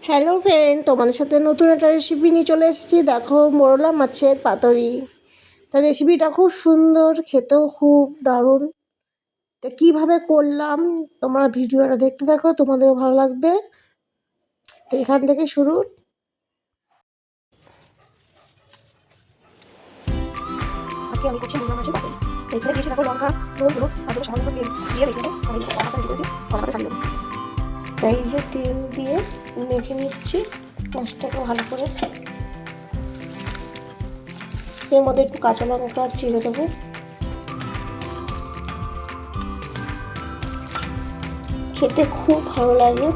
Hello friend, তোমাদের সাথে নতুন একটা রেসিপি নিয়ে চলে এসেছি। দেখো, মোরলা মাছের পাতুরি। তার রেসিপিটা খুব সুন্দর, খেতেও খুব দারুণ। তা কীভাবে করলাম তোমরা ভিডিওটা দেখতে থাকো, তোমাদেরও ভালো লাগবে। তো এখান থেকে শুরু। আজকে আমি করছি মোরলা মাছের পাতুরি। এখানে দিয়েছি দেখো লঙ্কা, নুন, হলুদ আর সামান্য তেল দিয়ে রেখে আমি কড়াতে রেখেছি, কড়াতে সাজিয়ে দেবো। তাই যে তেল দিয়ে মেখে নিচ্ছি মাছটাকে ভালো করে। এর মধ্যে একটু কাঁচা লঙ্কা চিড়ে দেবো। খেতে খুব ভালো লাগে,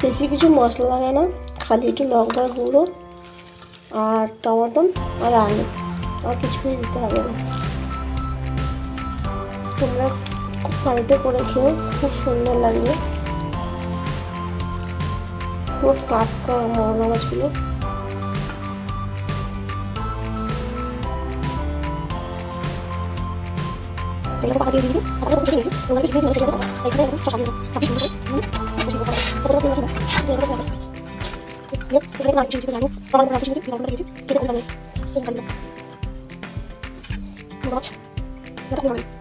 বেশি কিছু মশলা লাগে না, খালি একটু লঙ্কার গুঁড়ো আর টমেটো আর আলু, আর কিছুই দিতে হবে না। তোমরা বাড়িতে করে খেও, খুব সুন্দর লাগবে। পুরো টাটকা মোরলা মাছগুলো। পাকা দিয়ে দিবি, পাকা দিয়ে দিবি, তোমরা কিছু দিয়ে দিবি, এখানে একটু সাজিয়ে দেবো, সাজিয়ে সুন্দর করে বসিয়ে দেবো। কতটা তেল আছে না, তেল আছে না, এখানে না কিছু জানো, আমার না কিছু দিলাম, আমরা কিছু কেটে কোন জানো, এই কাজ দাও। মাছ এটা ভালো লাগে।